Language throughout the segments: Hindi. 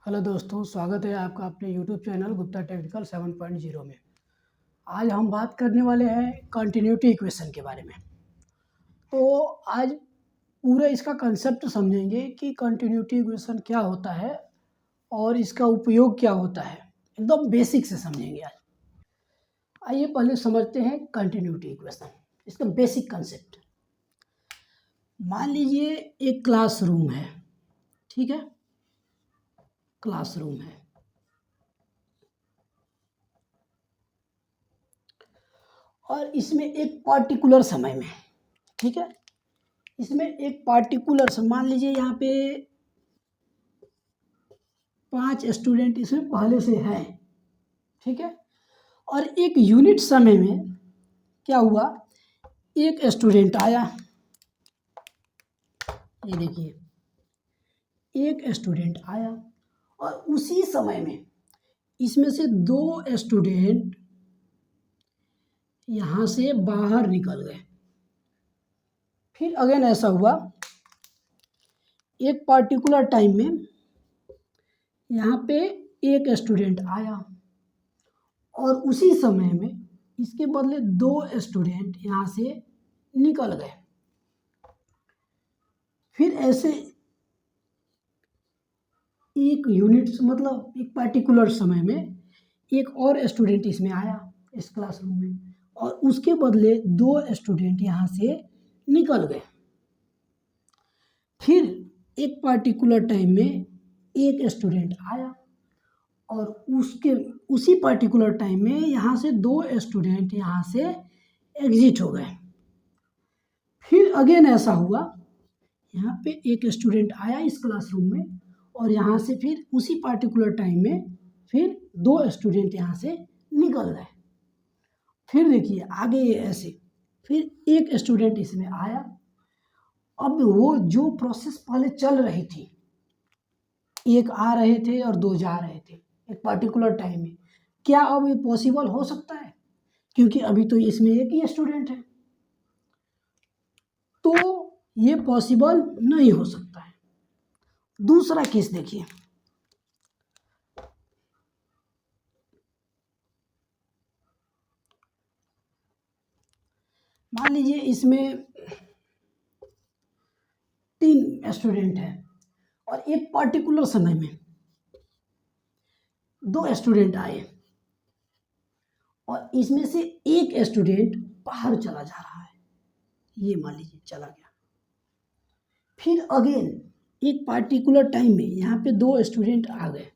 हेलो दोस्तों, स्वागत है आपका अपने यूट्यूब चैनल गुप्ता टेक्निकल 7.0 में। आज हम बात करने वाले हैं कंटिन्यूटी इक्वेशन के बारे में। तो आज पूरा इसका कंसेप्ट समझेंगे कि कंटिन्यूटी इक्वेशन क्या होता है और इसका उपयोग क्या होता है, एकदम बेसिक से समझेंगे आज। आइए पहले समझते हैं कंटिन्यूटी इक्वेशन, इसका बेसिक कंसेप्ट। मान लीजिए एक क्लासरूम है, ठीक है, क्लासरूम है और इसमें एक पर्टिकुलर समय में, ठीक है, इसमें एक पार्टिकुलर समय, मान लीजिए यहाँ पे 5 स्टूडेंट इसमें पहले से हैं, ठीक है, और एक यूनिट समय में क्या हुआ, एक स्टूडेंट आया, ये देखिए एक स्टूडेंट आया और उसी समय में इसमें से 2 स्टूडेंट यहाँ से बाहर निकल गए। फिर अगेन ऐसा हुआ, एक पर्टिकुलर टाइम में यहाँ पे एक स्टूडेंट आया और उसी समय में इसके बदले 2 स्टूडेंट यहाँ से निकल गए। फिर ऐसे एक यूनिट मतलब एक पर्टिकुलर समय में एक और स्टूडेंट इसमें आया इस क्लासरूम में और उसके बदले 2 स्टूडेंट यहाँ से निकल गए। फिर एक पर्टिकुलर टाइम में एक स्टूडेंट आया और उसी पर्टिकुलर टाइम में यहाँ से 2 स्टूडेंट यहाँ से एग्जिट हो गए। फिर अगेन ऐसा हुआ, यहाँ पे एक स्टूडेंट आया इस क्लासरूम में और यहाँ से फिर उसी पर्टिकुलर टाइम में फिर 2 स्टूडेंट यहाँ से निकल गए। फिर देखिए आगे ये ऐसे फिर एक स्टूडेंट इसमें आया। अब वो जो प्रोसेस पहले चल रही थी, एक आ रहे थे और 2 जा रहे थे एक पर्टिकुलर टाइम में, क्या अब ये पॉसिबल हो सकता है? क्योंकि अभी तो इसमें एक ही स्टूडेंट है, तो ये पॉसिबल नहीं हो सकता है। दूसरा केस देखिए, मान लीजिए इसमें 3 स्टूडेंट हैं और एक पर्टिकुलर समय में 2 स्टूडेंट आए और इसमें से एक स्टूडेंट बाहर चला जा रहा है, ये मान लीजिए चला गया। फिर अगेन एक पर्टिकुलर टाइम में यहाँ पे 2 स्टूडेंट आ गए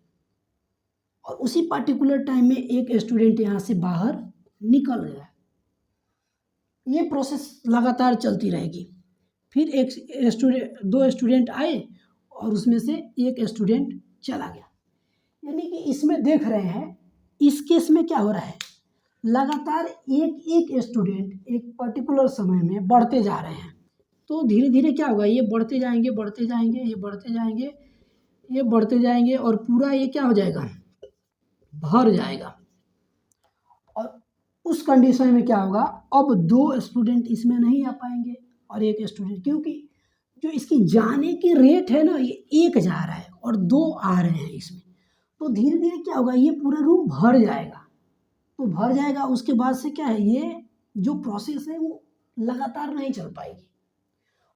और उसी पर्टिकुलर टाइम में एक स्टूडेंट यहाँ से बाहर निकल गया। ये प्रोसेस लगातार चलती रहेगी। फिर एक स्टूडेंट 2 स्टूडेंट आए और उसमें से एक स्टूडेंट चला गया। यानी कि इसमें देख रहे हैं, इस केस में क्या हो रहा है, लगातार एक एक स्टूडेंट एक पर्टिकुलर समय में बढ़ते जा रहे हैं। तो धीरे धीरे क्या होगा, ये बढ़ते जाएंगे बढ़ते जाएंगे, ये बढ़ते जाएंगे ये बढ़ते जाएंगे और पूरा ये क्या हो जाएगा, भर जाएगा। और उस कंडीशन में क्या होगा, अब 2 स्टूडेंट इसमें नहीं आ पाएंगे और एक स्टूडेंट, क्योंकि जो इसकी जाने की रेट है ना, ये 1 जा रहा है और 2 आ रहे हैं इसमें, तो धीरे धीरे क्या होगा, ये पूरा रूम भर जाएगा। तो भर जाएगा, उसके बाद से क्या है, ये जो प्रोसेस है वो लगातार नहीं चल पाएगी।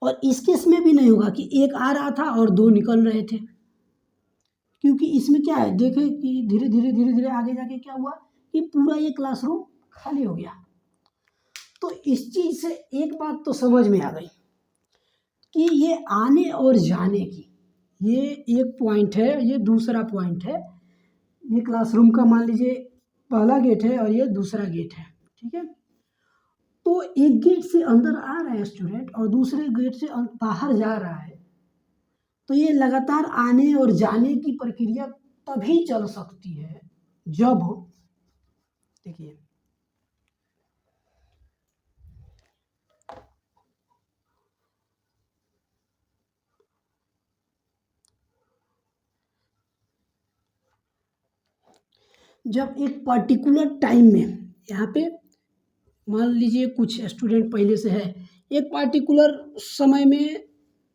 और इस केस में भी नहीं होगा कि एक आ रहा था और 2 निकल रहे थे, क्योंकि इसमें क्या है, देखें कि धीरे धीरे आगे जाके क्या हुआ कि पूरा ये क्लासरूम खाली हो गया। तो इस चीज़ से एक बात तो समझ में आ गई कि ये आने और जाने की, ये एक पॉइंट है, ये दूसरा पॉइंट है। ये क्लासरूम का मान लीजिए पहला गेट है और ये दूसरा गेट है, ठीक है। तो एक गेट से अंदर आ रहा है स्टूडेंट और दूसरे गेट से बाहर जा रहा है, तो ये लगातार आने और जाने की प्रक्रिया तभी चल सकती है जब, देखिए जब एक पर्टिकुलर टाइम में, यहाँ पे मान लीजिए कुछ स्टूडेंट पहले से है, एक पर्टिकुलर समय में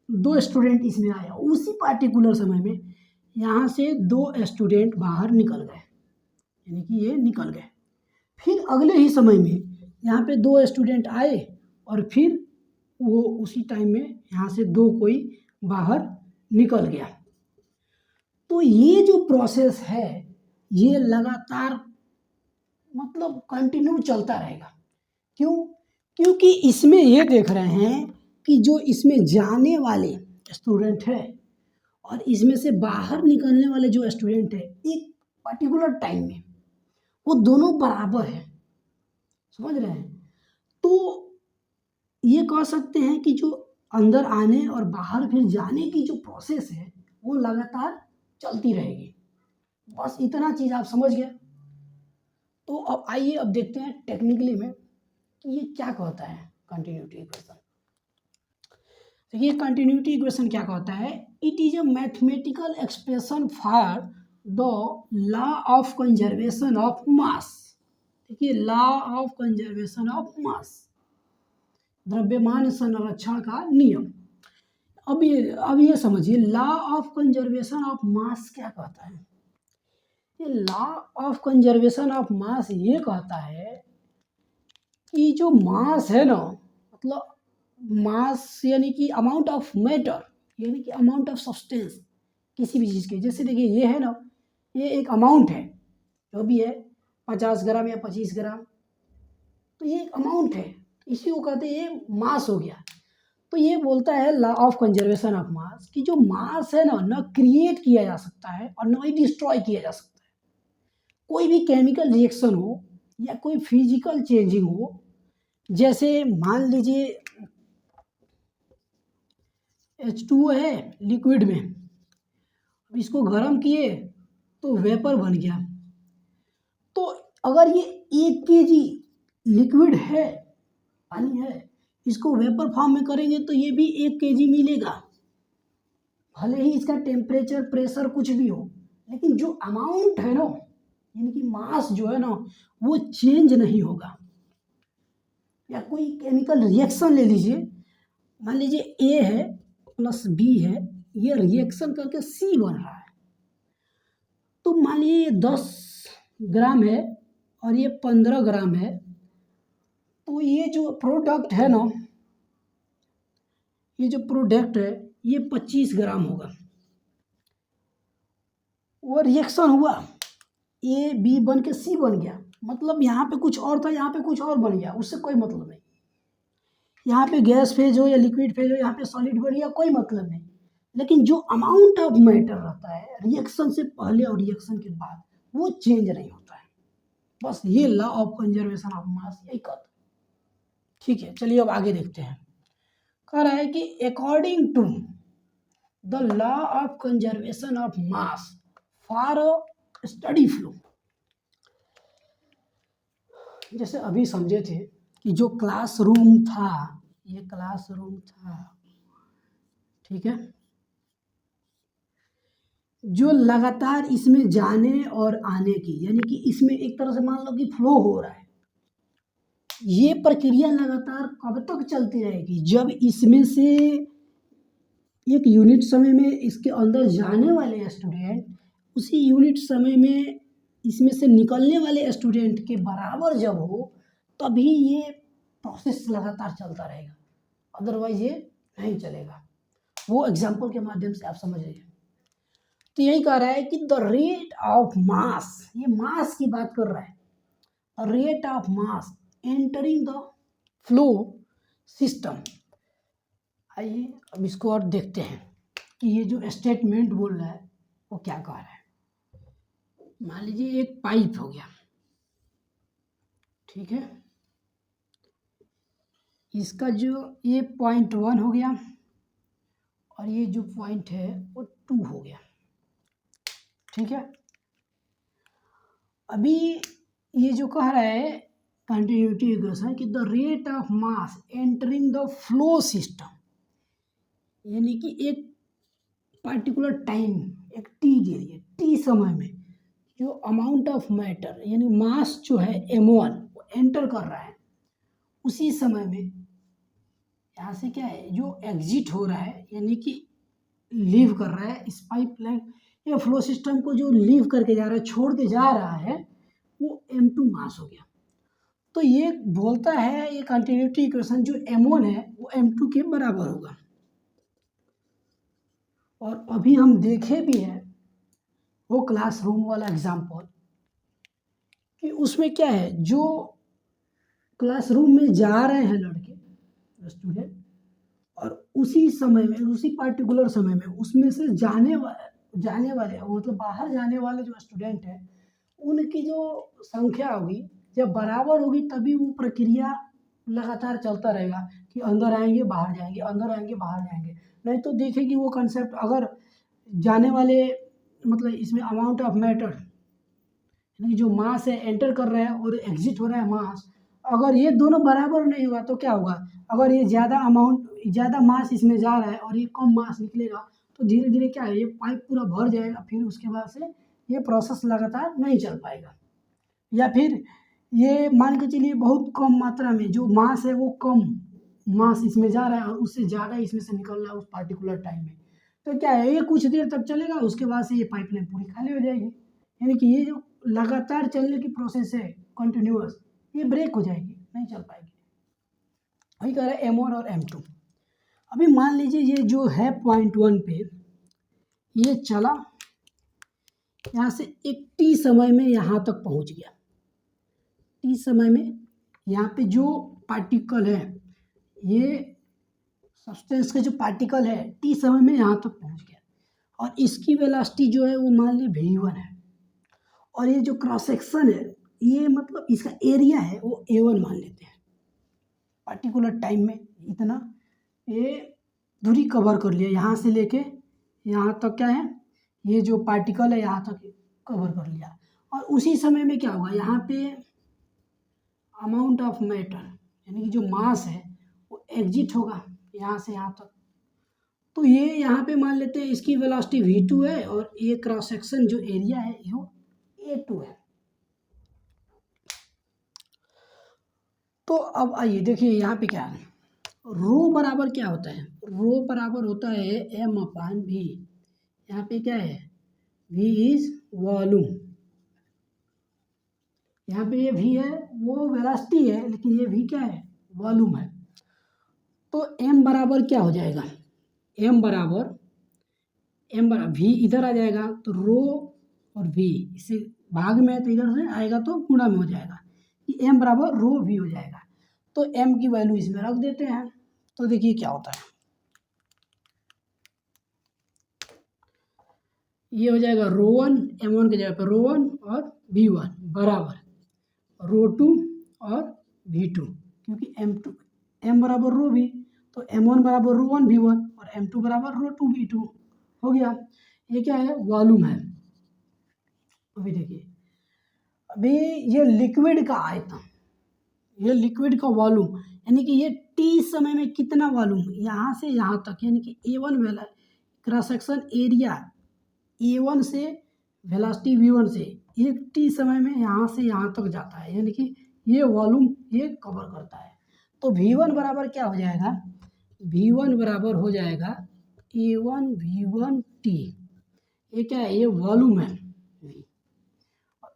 2 स्टूडेंट इसमें आया, उसी पर्टिकुलर समय में यहाँ से 2 स्टूडेंट बाहर निकल गए, यानी कि ये निकल गए। फिर अगले ही समय में यहाँ पे 2 स्टूडेंट आए और फिर वो उसी टाइम में यहाँ से 2 कोई बाहर निकल गया। तो ये जो प्रोसेस है ये लगातार मतलब कंटिन्यू चलता रहेगा। क्यों? क्योंकि इसमें ये देख रहे हैं कि जो इसमें जाने वाले स्टूडेंट है और इसमें से बाहर निकलने वाले जो स्टूडेंट है एक पर्टिकुलर टाइम में वो दोनों बराबर है, समझ रहे हैं? तो ये कह सकते हैं कि जो अंदर आने और बाहर फिर जाने की जो प्रोसेस है वो लगातार चलती रहेगी। बस इतना चीज़ आप समझ गए। तो अब आइए अब देखते हैं टेक्निकली में कि ये क्या कहता है कंटिन्यूटी इक्वेशन। तो ये कंटिन्यूटी इक्वेशन क्या कहता है? It is a mathematical expression for the law of conservation of mass. देखिए, law of conservation of mass, द्रव्यमान संरक्षण का नियम। अब ये समझिए, law of conservation of mass क्या कहता है? ये law of conservation of mass ये कहता है कि जो मास है ना, मतलब मास यानी कि अमाउंट ऑफ मैटर, यानी कि अमाउंट ऑफ सब्सटेंस किसी भी चीज़ के। जैसे देखिए ये है ना, ये एक अमाउंट है जो भी है 50 ग्राम या 25 ग्राम, तो ये एक अमाउंट है, इसी को कहते हैं ये मास हो गया। तो ये बोलता है लॉ ऑफ कंजर्वेशन ऑफ मास कि जो मास है ना, न क्रिएट किया जा सकता है और न ही डिस्ट्रॉय किया जा सकता है। कोई भी केमिकल रिएक्शन हो या कोई फिजिकल चेंजिंग हो, जैसे मान लीजिए H2O है लिक्विड में, अब इसको गर्म किए तो वेपर बन गया। तो अगर ये 1 kg लिक्विड है, पानी है, इसको वेपर फॉर्म में करेंगे तो ये भी 1 kg मिलेगा, भले ही इसका टेम्परेचर प्रेशर कुछ भी हो, लेकिन जो अमाउंट है ना, यानी कि मास जो है ना, वो चेंज नहीं होगा। या कोई केमिकल रिएक्शन ले लीजिए, मान लीजिए A है प्लस B है, ये रिएक्शन करके C बन रहा है। तो मान लीजिए ये 10 ग्राम है और ये 15 ग्राम है, तो ये जो प्रोडक्ट है ना, ये जो प्रोडक्ट है ये 25 ग्राम होगा। वो रिएक्शन हुआ, A B बन के C बन गया, मतलब यहाँ पे कुछ और था, यहाँ पे कुछ और बन गया, उससे कोई मतलब नहीं। यहाँ पे गैस फेज हो या लिक्विड फेज हो, यहाँ पे सॉलिड बन गया, कोई मतलब नहीं। लेकिन जो अमाउंट ऑफ मैटर रहता है रिएक्शन से पहले और रिएक्शन के बाद, वो चेंज नहीं होता है। बस ये लॉ ऑफ कंजर्वेशन ऑफ मास यही कहता है। ठीक है, चलिए अब आगे देखते हैं। कह रहा है कि according to the law of conservation of mass for a steady flow, जैसे अभी समझे थे कि जो क्लासरूम था, ये क्लासरूम था, ठीक है, जो लगातार इसमें जाने और आने की, यानी कि इसमें एक तरह से मान लो कि फ्लो हो रहा है, ये प्रक्रिया लगातार कब तक चलती रहेगी? जब इसमें से एक यूनिट समय में इसके अंदर जाने वाले स्टूडेंट उसी यूनिट समय में इसमें से निकलने वाले स्टूडेंट के बराबर जब हो, तभी ये प्रोसेस लगातार चलता रहेगा, अदरवाइज ये नहीं चलेगा। वो एग्जाम्पल के माध्यम से आप समझ रहे हैं। तो यही कह रहा है कि द रेट ऑफ मास, ये मास की बात कर रहा है, rate of mass entering the flow system. आइए अब इसको और देखते हैं कि ये जो स्टेटमेंट बोल रहा है वो क्या कह रहा है। मान लीजिए एक पाइप हो गया, ठीक है, इसका जो ये पॉइंट 1 हो गया और ये जो पॉइंट है वो 2 हो गया, ठीक है। अभी ये जो कह रहा है कंटिन्यूटी इक्वेशन कि the rate of mass entering the flow system, यानी कि एक पर्टिकुलर टाइम, एक टी के लिए, टी समय में जो अमाउंट ऑफ मैटर यानी मास जो है m1 वो एंटर कर रहा है, उसी समय में यहाँ से क्या है जो एग्जिट हो रहा है, यानी कि लीव कर रहा है इस पाइपलाइन ये फ्लो सिस्टम को जो लीव करके जा रहा है, छोड़ के जा रहा है, वो m2 मास हो गया। तो ये बोलता है ये कंटिन्यूटी इक्वेशन जो m1 है वो m2 के बराबर होगा। और अभी हम देखे भी हैं वो क्लासरूम वाला एग्जाम्पल कि उसमें क्या है, जो क्लासरूम में जा रहे हैं लड़के स्टूडेंट, और उसी समय में, उसी पार्टिकुलर समय में उसमें से जाने वाले मतलब बाहर जाने वाले जो स्टूडेंट हैं उनकी जो संख्या होगी जब बराबर होगी तभी वो प्रक्रिया लगातार चलता रहेगा कि अंदर आएंगे बाहर जाएंगे, अंदर आएंगे बाहर जाएंगे। नहीं तो देखेगी वो कंसेप्ट, अगर जाने वाले मतलब इसमें अमाउंट ऑफ मैटर यानी जो मास है एंटर कर रहा है और एग्जिट हो रहा है मास, अगर ये दोनों बराबर नहीं हुआ तो क्या होगा, अगर ये ज़्यादा मास इसमें जा रहा है और ये कम मास निकलेगा तो धीरे धीरे क्या है, ये पाइप पूरा भर जाएगा, फिर उसके बाद से ये प्रोसेस लगातार नहीं चल पाएगा। या फिर ये मान के चलिए बहुत कम मात्रा में जो मास है वो कम मास इसमें जा रहा है और उससे ज़्यादा इसमें से निकल रहा है उस पार्टिकुलर टाइम में, तो क्या है ये कुछ देर तक चलेगा, उसके बाद से ये पाइपलाइन पूरी खाली हो जाएगी। यानी कि ये जो लगातार चलने की प्रोसेस है कंटिन्यूअस, ये ब्रेक हो जाएगी, नहीं चल पाएगी। वही कह रहा है m1 और m2। अभी मान लीजिए ये जो है पॉइंट 1 पे ये चला, यहाँ से एक t समय में यहाँ तक पहुँच गया। t समय में यहाँ पे जो पार्टिकल है, ये सब्सटेंस का जो पार्टिकल है t समय में यहाँ तक पहुँच गया और इसकी वेलोसिटी जो है वो मान ली v1 है, और ये जो क्रॉस सेक्शन है ये मतलब इसका एरिया है वो a1 मान लेते हैं। पार्टिकुलर टाइम में इतना ये दूरी कवर कर लिया, यहाँ से लेके यहाँ तक क्या है, ये जो पार्टिकल है यहाँ तक कवर कर लिया। और उसी समय में क्या होगा, यहाँ पे अमाउंट ऑफ मैटर यानी कि जो मास है वो एग्जिट होगा यहाँ से यहाँ तक। तो ये यहाँ पे मान लेते हैं इसकी वेलोसिटी v2 है और ये क्रॉस सेक्शन जो एरिया है वो a2 है। तो अब आइए देखिए यहाँ पे क्या है, रो बराबर क्या होता है, रो बराबर होता है m/v। यहाँ पे क्या है, v इज वॉल्यूम, यहाँ पे ये v है वो वेलोसिटी है लेकिन ये v क्या है, वॉल्यूम है। तो m बराबर क्या हो जाएगा, m बराबर v इधर आ जाएगा तो रो और v इसे भाग में है तो इधर से आएगा तो गुणा में हो जाएगा, कि m बराबर रो v हो जाएगा। तो m की वैल्यू इसमें रख देते हैं, तो देखिए क्या होता है, ये हो जाएगा रो1 m1 की जगह पर रो1 और v1 बराबर रो2 और v2, क्योंकि m बराबर रो v तो m1 बराबर रो1 v1 और m2 बराबर रो2 v2 हो गया। ये क्या है, वॉल्यूम है। अभी देखिए, अभी ये लिक्विड का आयतन, ये लिक्विड का वॉल्यूम यानी कि ये t समय में कितना वॉल्यूम यहाँ से यहाँ तक, यानी कि a1 वाला क्रॉस सेक्शन एरिया a1 से वेलोसिटी v1 से एक t समय में यहाँ से यहाँ तक जाता है, यानी कि ये वॉल्यूम ये कवर करता है। तो v1 बराबर क्या हो जाएगा, v1 बराबर हो जाएगा a1 v1 t, ये क्या है, ये वॉल्यूम है।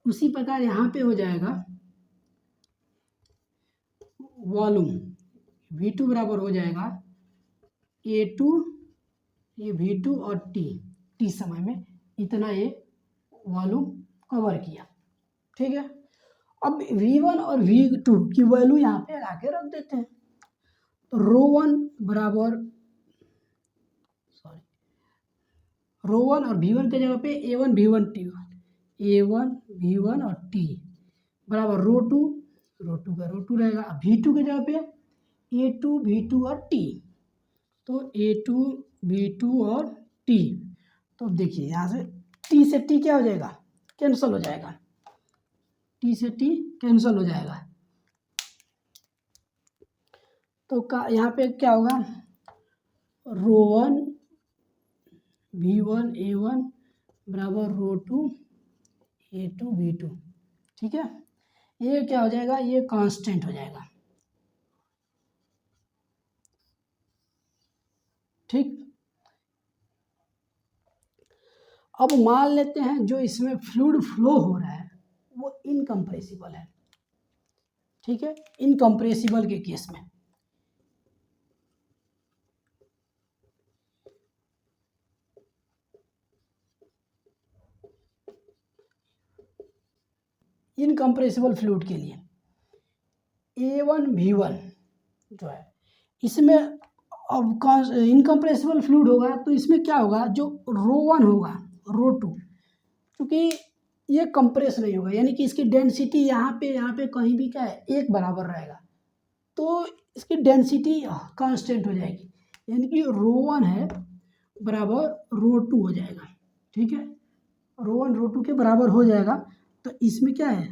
उसी प्रकार यहाँ पे हो जाएगा वॉल्यूम v2 बराबर हो जाएगा a2, ये v2 और t समय में इतना ये वॉल्यूम कवर किया, ठीक है। अब v1 और v2 की वैल्यू यहाँ पे लगा के रख देते हैं, तो रो1 और v1 के जगह पे a1 v1 और t बराबर रो2 का रो2 रहेगा। v2 के जगह पे a2 v2 और t, तो a2 v2 और t, तो देखिए यहाँ से t से t क्या हो जाएगा, कैंसिल हो जाएगा, t से t कैंसिल हो जाएगा। तो यहाँ पे क्या होगा, रो1 v1 a1 बराबर रो2 a2 v2, ठीक है। ये क्या हो जाएगा, ये कांस्टेंट हो जाएगा, ठीक। अब मान लेते हैं जो इसमें फ्लूइड फ्लो हो रहा है वो इनकम्प्रेसिबल है, ठीक है, इनकम्प्रेसिबल के केस में इनकम्प्रेसिबल फ्लूइड के लिए A1 V1 जो है इसमें अब इनकम्प्रेसिबल फ्लूइड होगा तो इसमें क्या होगा, जो ρ1 होगा ρ2, क्योंकि ये कंप्रेस नहीं होगा यानी कि इसकी डेंसिटी यहाँ पे कहीं भी क्या है एक बराबर रहेगा, तो इसकी डेंसिटी कांस्टेंट हो जाएगी, यानी कि ρ1 है बराबर ρ2 हो जाएगा, ठीक है, ρ1 ρ2 के बराबर हो जाएगा। तो इसमें क्या है,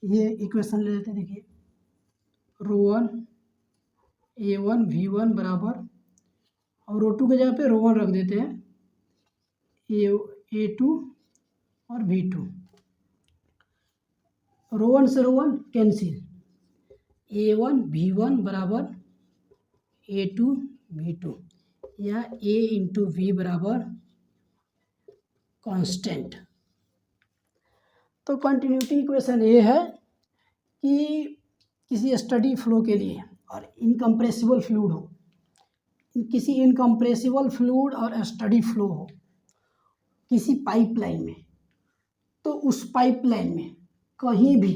ये इक्वेशन ले लेते हैं, देखिए ρ1 A1 V1 बराबर, और ρ2 के जगह पे ρ1 रख देते हैं, A2 और V2, ρ1 से ρ1 कैंसिल, A1 V1 बराबर A2 V2 या A इंटू V बराबर कांस्टेंट। तो कंटिन्यूटी इक्वेशन ये है कि किसी स्टडी फ्लो के लिए और इनकम्प्रेसिबल फ्लूइड हो, किसी इनकम्प्रेसिबल फ्लूइड और स्टडी फ्लो हो किसी पाइपलाइन में, तो उस पाइपलाइन में कहीं भी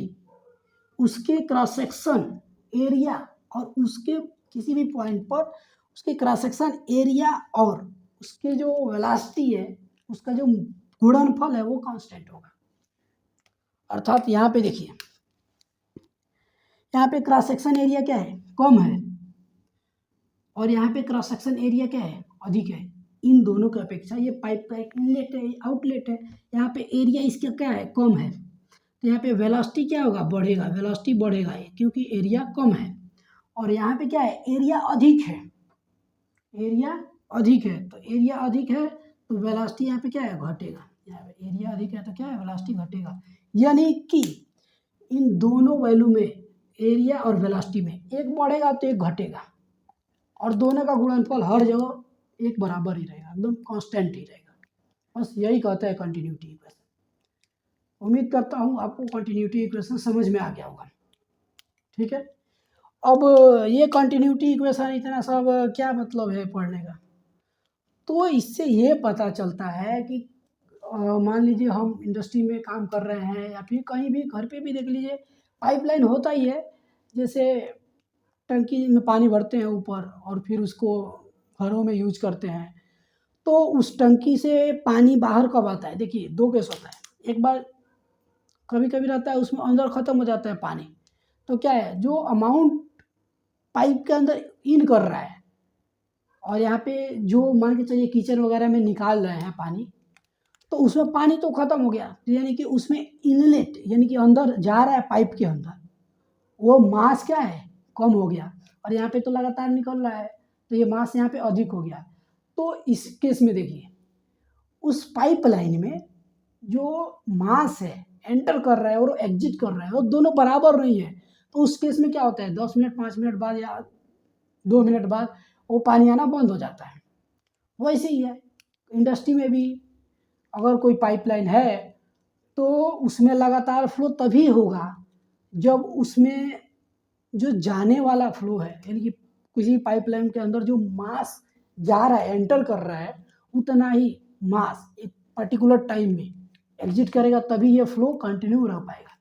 उसके क्रॉस सेक्शन एरिया और उसके किसी भी पॉइंट पर उसके क्रॉस सेक्शन एरिया और उसके जो वेलोसिटी है उसका जो गुणनफल है वो कांस्टेंट होगा। अर्थात यहाँ पे देखिए, यहाँ पे क्रॉस सेक्शन एरिया क्या है, कम है, और यहाँ पे क्रॉस सेक्शन एरिया क्या है, अधिक है। इन दोनों की अपेक्षा ये पाइप का एक इनलेट है, आउटलेट है, यहाँ पे एरिया इसका क्या है, कम है, तो यहाँ पे वेलोसिटी क्या होगा, बढ़ेगा, वेलोसिटी बढ़ेगा क्योंकि एरिया कम है। और यहाँ पे क्या है, एरिया अधिक है, एरिया अधिक है, तो एरिया अधिक है तो वेलोसिटी यहाँ पे क्या है, घटेगा, यहाँ पे एरिया अधिक है तो क्या है, वेलोसिटी घटेगा। यानी कि इन दोनों वैल्यू में, एरिया और वेलोसिटी में, एक बढ़ेगा तो एक घटेगा, और दोनों का गुणनफल हर जगह एक बराबर ही रहेगा, एकदम कांस्टेंट ही रहेगा। बस यही कहता है कंटिन्यूटी इक्वेशन। उम्मीद करता हूँ आपको कंटिन्यूटी इक्वेशन समझ में आ गया होगा, ठीक है। अब ये कंटिन्यूटी इक्वेशन इतना सब क्या मतलब है पढ़ने का, तो इससे ये पता चलता है कि मान लीजिए हम इंडस्ट्री में काम कर रहे हैं या फिर कहीं भी घर पे भी देख लीजिए, पाइपलाइन होता ही है, जैसे टंकी में पानी भरते हैं ऊपर और फिर उसको घरों में यूज करते हैं, तो उस टंकी से पानी बाहर कब आता है, देखिए दो केस होता है, एक बार कभी कभी रहता है उसमें अंदर ख़त्म हो जाता है पानी, तो क्या है, जो अमाउंट पाइप के अंदर इन कर रहा है और यहाँ पे जो मान के चलिए किचन वगैरह में निकाल रहे हैं पानी, तो उसमें पानी तो ख़त्म हो गया, तो यानी कि उसमें इनलेट यानी कि अंदर जा रहा है पाइप के अंदर, वो मास क्या है, कम हो गया, और यहाँ पे तो लगातार निकल रहा है तो ये मास यहाँ पे अधिक हो गया। तो इस केस में देखिए, उस पाइपलाइन में जो मास है एंटर कर रहा है और एग्जिट कर रहा है वो दोनों बराबर नहीं है, तो उस केस में क्या होता है, 10 मिनट 5 मिनट बाद या 2 मिनट बाद वो पानी आना बंद हो जाता है। वैसे ही है इंडस्ट्री में भी, अगर कोई पाइपलाइन है तो उसमें लगातार फ्लो तभी होगा जब उसमें जो जाने वाला फ्लो है, यानी कि किसी पाइपलाइन के अंदर जो मास जा रहा है, एंटर कर रहा है, उतना ही मास एक पर्टिकुलर टाइम में एग्जिट करेगा, तभी ये फ्लो कंटिन्यू रह पाएगा।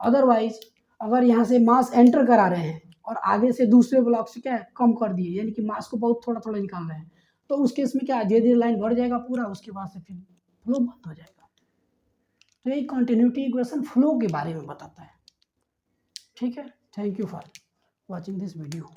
अदरवाइज अगर यहाँ से मास एंटर करा रहे हैं और आगे से दूसरे ब्लॉक से क्या है, कम कर दिए, यानी कि मास को बहुत थोड़ा थोड़ा निकाल रहे हैं, तो उस केस में क्या धीरे धीरे लाइन भर जाएगा पूरा, उसके बाद से फिर फ्लो बंद हो जाएगा। तो ये कंटिन्यूटी इक्वेशन फ्लो के बारे में बताता है, ठीक है। Thank you for watching this video.